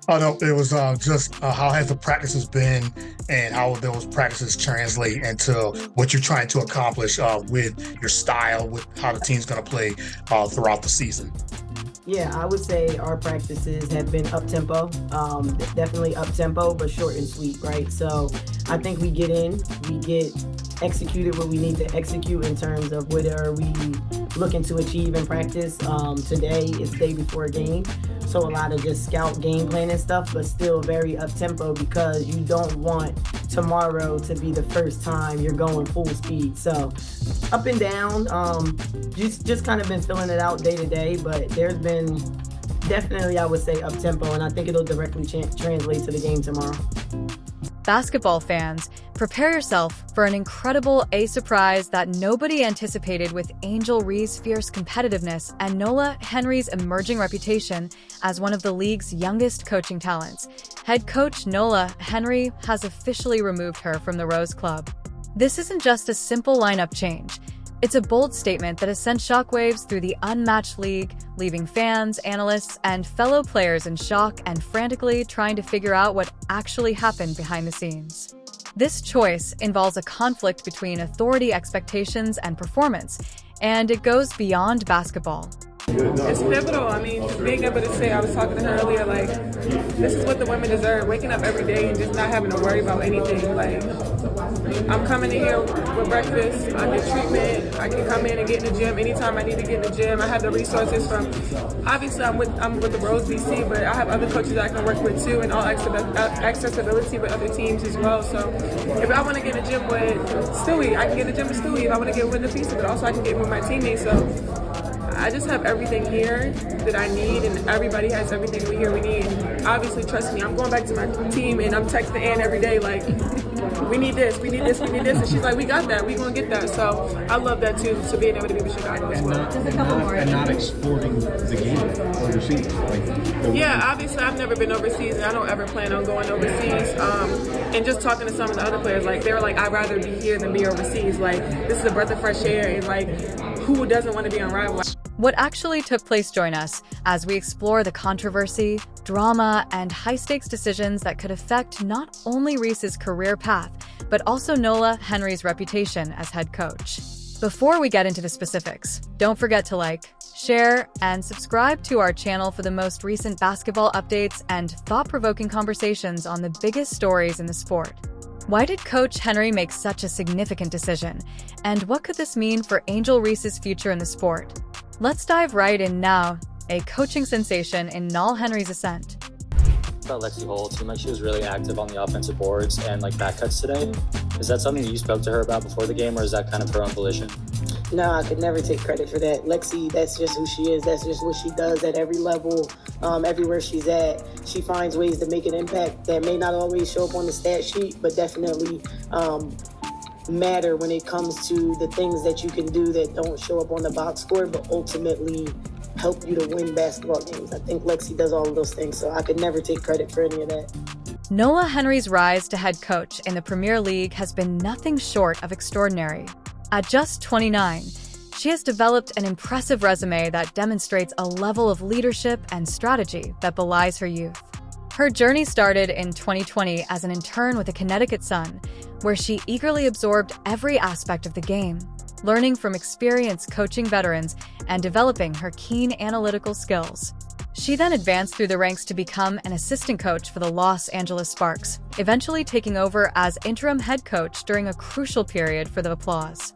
Oh no, it was just how has the practices been, and how those practices translate into what you're trying to accomplish with your style, with how the team's going to play throughout the season. Yeah, I would say our practices have been up tempo, definitely up tempo, but short and sweet, right? So I think we get in, we get executed what we need to execute in terms of what are we looking to achieve in practice. Today is day before a game, so a lot of just scout game plan and stuff, but still very up tempo because you don't want tomorrow to be the first time you're going full speed. So up and down, just kind of been filling it out day to day, but there's been definitely, I would say, up tempo, and I think it'll directly translate to the game tomorrow. Basketball fans, prepare yourself for an incredible surprise that nobody anticipated with Angel Reese's fierce competitiveness and Nola Henry's emerging reputation as one of the league's youngest coaching talents. Head coach Nola Henry has officially removed her from the Rose Club. This isn't just a simple lineup change. It's a bold statement that has sent shockwaves through the unmatched league, leaving fans, analysts, and fellow players in shock and frantically trying to figure out what actually happened behind the scenes. This choice involves a conflict between authority expectations and performance, and it goes beyond basketball. It's pivotal. I mean, just being able to say, I was talking to her earlier, like, this is what the women deserve, waking up every day and just not having to worry about anything. Like, I'm coming in here with breakfast, I get treatment, I can come in and get in the gym anytime I need to get in the gym. I have the resources from, obviously I'm with the Rose BC, but I have other coaches that I can work with too, and all accessibility with other teams as well. So if I want to get in the gym with Stewie, I can get in the gym with Stewie. If I want to get with Nafisa, but also I can get with my teammates. So I just have everything here that I need, and everybody has everything we need. Obviously, trust me, I'm going back to my team, and I'm texting Ann every day, like, we need this, we need this, we need this. And she's like, we got that, we going to get that. So I love that, too, so being able to be with Chicago as well. And not exporting the game overseas. Yeah, obviously, I've never been overseas, and I don't ever plan on going overseas. And just talking to some of the other players, like, they were like, I'd rather be here than be overseas. Like, this is a breath of fresh air, and, like, who doesn't want to be on Rival? What actually took place? Join us as we explore the controversy, drama, and high-stakes decisions that could affect not only Reese's career path, but also Nola Henry's reputation as head coach. Before we get into the specifics, don't forget to like, share, and subscribe to our channel for the most recent basketball updates and thought-provoking conversations on the biggest stories in the sport. Why did Coach Henry make such a significant decision? And what could this mean for Angel Reese's future in the sport? Let's dive right in now. A coaching sensation in Nola Henry's ascent. About Lexi Hull, it seemed like she was really active on the offensive boards and like back cuts today. Is that something you spoke to her about before the game, or is that kind of her own volition? No, I could never take credit for that. Lexi, that's just who she is. That's just what she does at every level, everywhere she's at. She finds ways to make an impact that may not always show up on the stat sheet, but definitely matter when it comes to the things that you can do that don't show up on the box score, but ultimately help you to win basketball games. I think Lexi does all of those things, so I could never take credit for any of that. Nola Henry's rise to head coach in the Premier League has been nothing short of extraordinary. At just 29, she has developed an impressive resume that demonstrates a level of leadership and strategy that belies her youth. Her journey started in 2020 as an intern with the Connecticut Sun, where she eagerly absorbed every aspect of the game, learning from experienced coaching veterans and developing her keen analytical skills. She then advanced through the ranks to become an assistant coach for the Los Angeles Sparks, eventually taking over as interim head coach during a crucial period for the applause.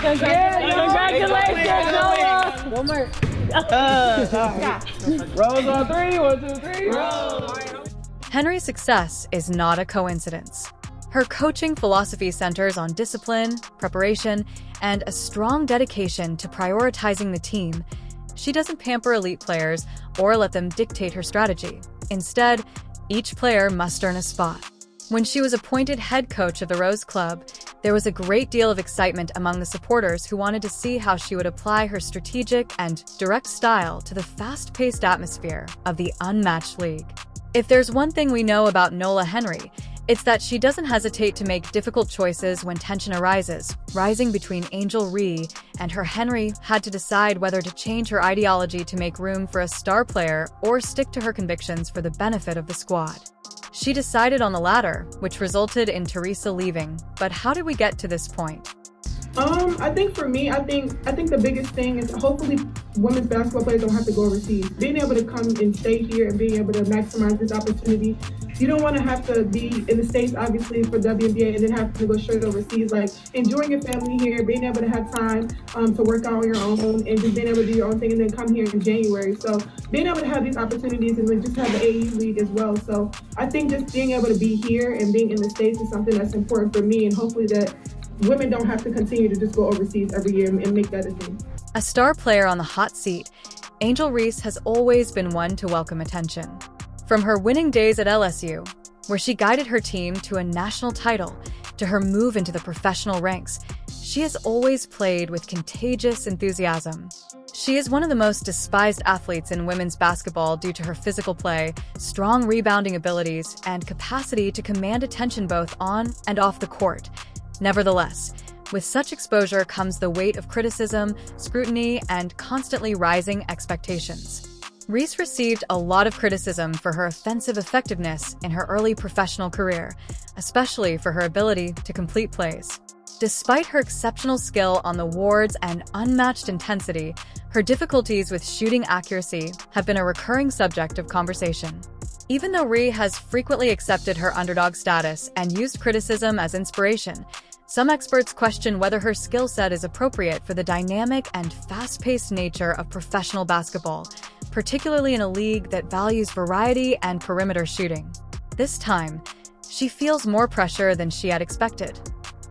Congratulations, Nola! One more. Rose on three. 1, 2, 3. Rose. Henry's success is not a coincidence. Her coaching philosophy centers on discipline, preparation, and a strong dedication to prioritizing the team. She doesn't pamper elite players or let them dictate her strategy. Instead, each player must earn a spot. When she was appointed head coach of the Rose Club, there was a great deal of excitement among the supporters who wanted to see how she would apply her strategic and direct style to the fast-paced atmosphere of the unmatched league. If there's one thing we know about Nola Henry, It's that she doesn't hesitate to make difficult choices when tension arises. Rising between Angel Reese and her Henry had to decide whether to change her ideology to make room for a star player or stick to her convictions for the benefit of the squad. She decided on the latter, which resulted in Teresa leaving. But how did we get to this point? I think for me, I think the biggest thing is hopefully women's basketball players don't have to go overseas. Being able to come and stay here and being able to maximize this opportunity. You don't want to have to be in the States, obviously, for WNBA and then have to go straight overseas. Like, enjoying your family here, being able to have time to work out on your own and just being able to do your own thing and then come here in January. So being able to have these opportunities and then just have the AAU league as well. So I think just being able to be here and being in the States is something that's important for me, and hopefully that women don't have to continue to just go overseas every year and make that a thing. A star player on the hot seat, Angel Reese has always been one to welcome attention. From her winning days at LSU, where she guided her team to a national title, to her move into the professional ranks, she has always played with contagious enthusiasm. She is one of the most despised athletes in women's basketball due to her physical play, strong rebounding abilities, and capacity to command attention both on and off the court. Nevertheless, with such exposure comes the weight of criticism, scrutiny, and constantly rising expectations. Reese received a lot of criticism for her offensive effectiveness in her early professional career, especially for her ability to complete plays. Despite her exceptional skill on the wards and unmatched intensity, her difficulties with shooting accuracy have been a recurring subject of conversation. Even though Reese has frequently accepted her underdog status and used criticism as inspiration, some experts question whether her skill set is appropriate for the dynamic and fast-paced nature of professional basketball, particularly in a league that values variety and perimeter shooting. This time, she feels more pressure than she had expected.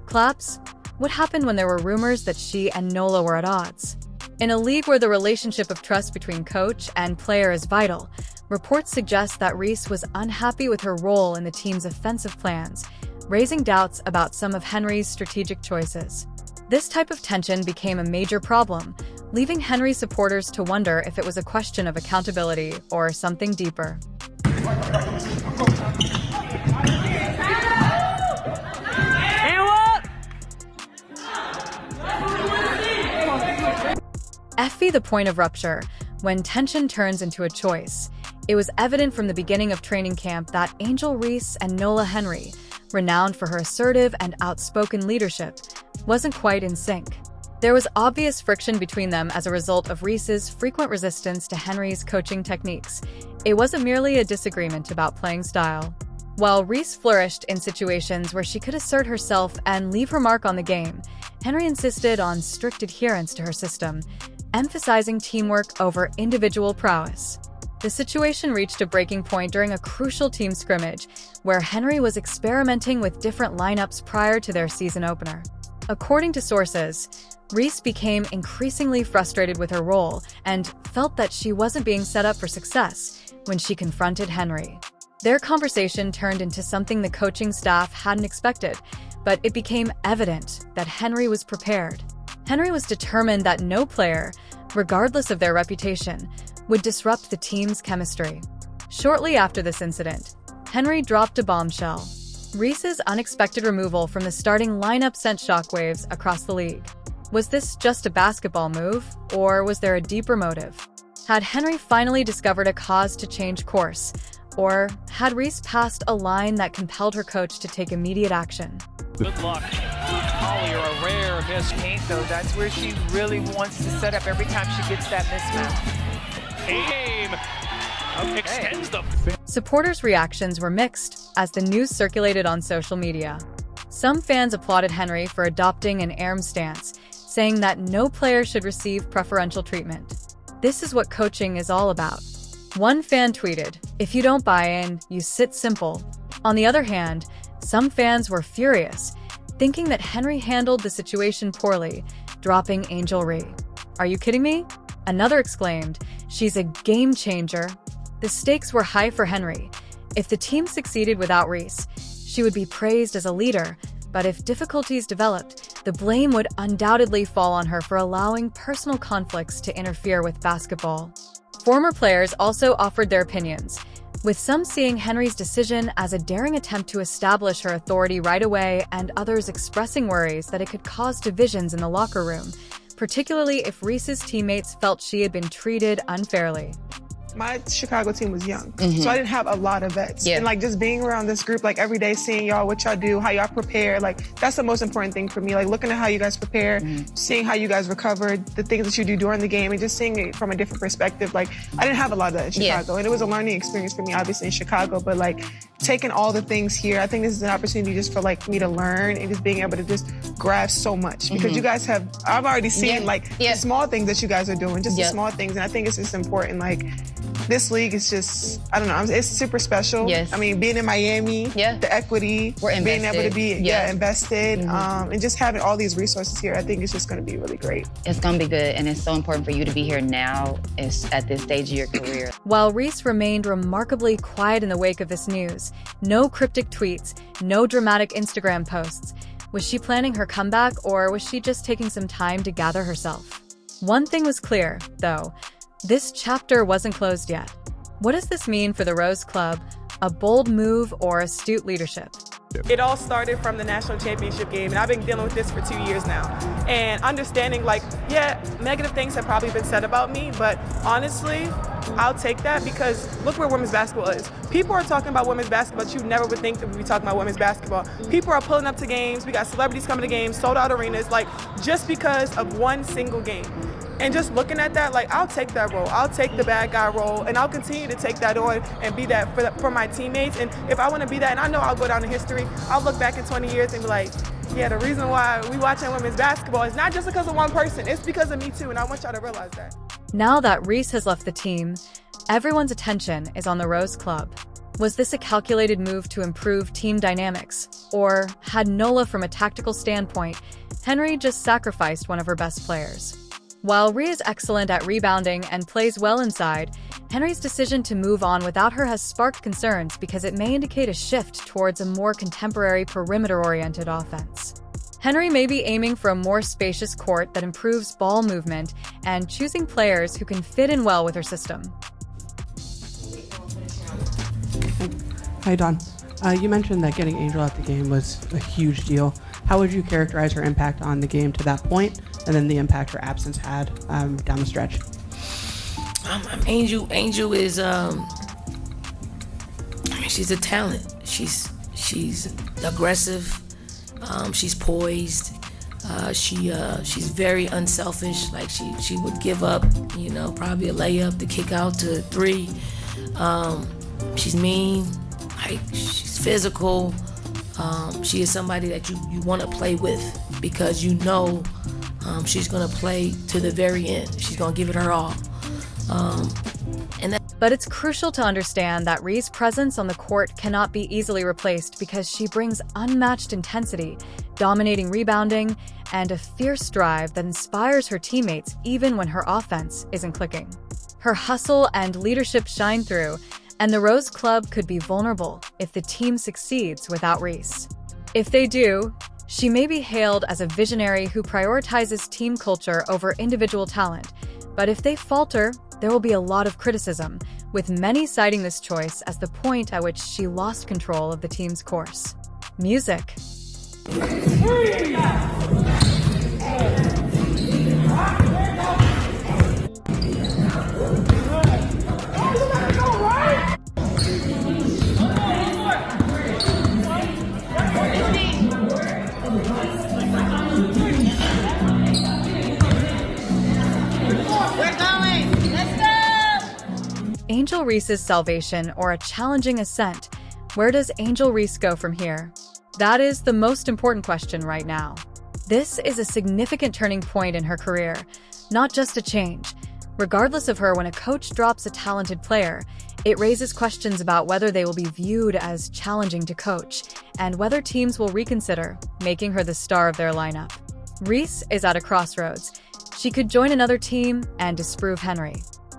Claps? What happened when there were rumors that she and Nola were at odds? In a league where the relationship of trust between coach and player is vital, reports suggest that Reese was unhappy with her role in the team's offensive plans, raising doubts about some of Henry's strategic choices. This type of tension became a major problem, leaving Henry supporters to wonder if it was a question of accountability or something deeper. Effie the point of rupture, when tension turns into a choice. It was evident from the beginning of training camp that Angel Reese and Nola Henry, renowned for her assertive and outspoken leadership, wasn't quite in sync. There was obvious friction between them as a result of Reese's frequent resistance to Henry's coaching techniques. It wasn't merely a disagreement about playing style. While Reese flourished in situations where she could assert herself and leave her mark on the game, Henry insisted on strict adherence to her system, emphasizing teamwork over individual prowess. The situation reached a breaking point during a crucial team scrimmage, where Henry was experimenting with different lineups prior to their season opener. According to sources, Reese became increasingly frustrated with her role and felt that she wasn't being set up for success when she confronted Henry. Their conversation turned into something the coaching staff hadn't expected, but it became evident that Henry was prepared. Henry was determined that no player, regardless of their reputation, would disrupt the team's chemistry. Shortly after this incident, Henry dropped a bombshell. Reese's unexpected removal from the starting lineup sent shockwaves across the league. Was this just a basketball move, or was there a deeper motive? Had Henry finally discovered a cause to change course, or had Reese passed a line that compelled her coach to take immediate action? Good luck. Collier, a rare miss. Paint, though, that's where she really wants to set up every time she gets that mismatch. Aim extends the... Supporters' reactions were mixed as the news circulated on social media. Some fans applauded Henry for adopting an ARM stance, saying that no player should receive preferential treatment. This is what coaching is all about. One fan tweeted, "If you don't buy in, you sit simple." On the other hand, some fans were furious, thinking that Henry handled the situation poorly, dropping Angel Reese. "Are you kidding me?" Another exclaimed, "She's a game changer." The stakes were high for Henry. If the team succeeded without Reese, she would be praised as a leader, but if difficulties developed, the blame would undoubtedly fall on her for allowing personal conflicts to interfere with basketball. Former players also offered their opinions. with some seeing Henry's decision as a daring attempt to establish her authority right away and others expressing worries that it could cause divisions in the locker room, particularly if Reese's teammates felt she had been treated unfairly. My Chicago team was young, so I didn't have a lot of vets. And like just being around this group, like every day, seeing y'all, what y'all do, how y'all prepare, like that's the most important thing for me. Like looking at how you guys prepare, seeing how you guys recovered, the things that you do during the game, and just seeing it from a different perspective. Like I didn't have a lot of that in Chicago, and it was a learning experience for me, obviously in Chicago. But like taking all the things here, I think this is an opportunity just for like me to learn and just being able to just grasp so much because you guys have. I've already seen like the small things that you guys are doing, just the small things, and I think it's just important. Like. This league is just, I don't know, it's super special. I mean, being in Miami, the equity, being able to be invested, and just having all these resources here, I think it's just going to be really great. It's going to be good, and it's so important for you to be here now at this stage of your career. While Reese remained remarkably quiet in the wake of this news, no cryptic tweets, no dramatic Instagram posts. Was she planning her comeback, or was she just taking some time to gather herself? One thing was clear, though. This chapter wasn't closed yet. What does this mean for the Rose Club? A bold move or astute leadership? It all started from the national championship game, and I've been dealing with this for 2 years now. And understanding, like, negative things have probably been said about me, but honestly, I'll take that because look where women's basketball is. People are talking about women's basketball, but you never would think that we'd be talking about women's basketball. People are pulling up to games. We got celebrities coming to games, sold out arenas, like, just because of one single game. And just looking at that, like, I'll take that role. I'll take the bad guy role, and I'll continue to take that on and be that for my teammates. And if I want to be that, and I know I'll go down in history, I'll look back in 20 years and be like, yeah, the reason why we watching women's basketball is not just because of one person. It's because of me, too, and I want y'all to realize that. Now that Reese has left the team, everyone's attention is on the Rose Club. Was this a calculated move to improve team dynamics? Or had Nola, from a tactical standpoint, Henry just sacrificed one of her best players? While Rhea is excellent at rebounding and plays well inside, Henry's decision to move on without her has sparked concerns because it may indicate a shift towards a more contemporary perimeter-oriented offense. Henry may be aiming for a more spacious court that improves ball movement and choosing players who can fit in well with her system. Hi, Don. You mentioned that getting Angel out the game was a huge deal. How would you characterize her impact on the game to that point, and then the impact her absence had down the stretch? Angel is, she's a talent. She's aggressive. She's poised. She's very unselfish. Like she would give up, probably a layup to kick out to three. She's mean. Like she's physical. She is somebody that you want to play with because she's going to play to the very end. She's going to give it her all. But it's crucial to understand that Rhea's presence on the court cannot be easily replaced because she brings unmatched intensity, dominating rebounding, and a fierce drive that inspires her teammates even when her offense isn't clicking. Her hustle and leadership shine through, and the Rose Club could be vulnerable if the team succeeds without Reese. If they do, she may be hailed as a visionary who prioritizes team culture over individual talent. But if they falter, there will be a lot of criticism, with many citing this choice as the point at which she lost control of the team's course. Music. Angel Reese's salvation or a challenging ascent? Where does Angel Reese go from here? That is the most important question right now. This is a significant turning point in her career, not just a change. Regardless of her, when a coach drops a talented player, it raises questions about whether they will be viewed as challenging to coach and whether teams will reconsider making her the star of their lineup. Reese is at a crossroads. She could join another team and disprove Henry.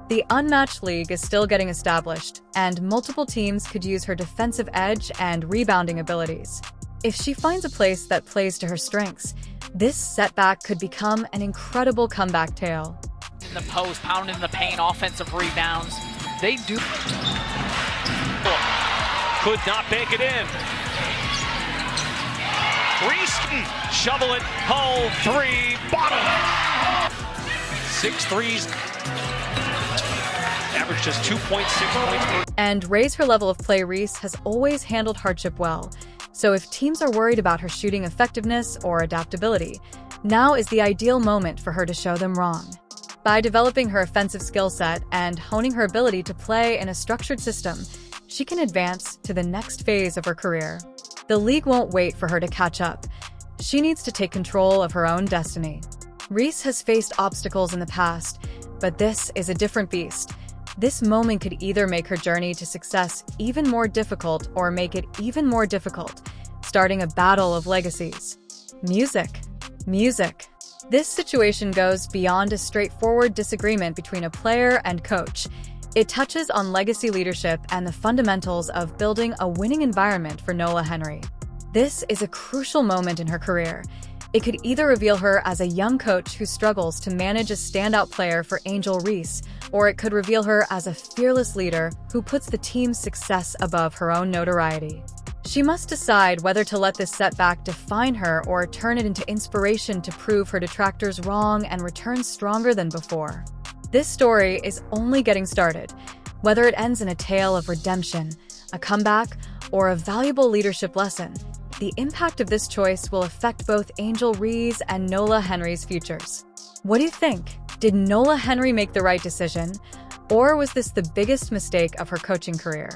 The unmatched league is still getting established, and multiple teams could use her defensive edge and rebounding abilities. If she finds a place that plays to her strengths, this setback could become an incredible comeback tale. In the post, pounding the paint, offensive rebounds. They do. Could not bank it in. Reese, shovel it, hole, three, bottom. 6 threes. Average just 2.6 points per. And raise her level of play, Reese has always handled hardship well. So if teams are worried about her shooting effectiveness or adaptability, now is the ideal moment for her to show them wrong. By developing her offensive skill set and honing her ability to play in a structured system, she can advance to the next phase of her career. The league won't wait for her to catch up. She needs to take control of her own destiny. Reese has faced obstacles in the past, but this is a different beast. This moment could either make her journey to success even more difficult or make it even more difficult, starting a battle of legacies. Music. This situation goes beyond a straightforward disagreement between a player and coach. It touches on legacy leadership and the fundamentals of building a winning environment for Nola Henry. This is a crucial moment in her career. It could either reveal her as a young coach who struggles to manage a standout player for Angel Reese, or it could reveal her as a fearless leader who puts the team's success above her own notoriety. She must decide whether to let this setback define her or turn it into inspiration to prove her detractors wrong and return stronger than before. This story is only getting started. Whether it ends in a tale of redemption, a comeback, or a valuable leadership lesson, the impact of this choice will affect both Angel Reese and Nola Henry's futures. What do you think? Did Nola Henry make the right decision? Or was this the biggest mistake of her coaching career?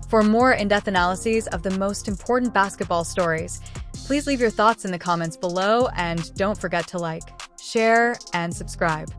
For more in-depth analyses of the most important basketball stories, please leave your thoughts in the comments below and don't forget to like, share, and subscribe.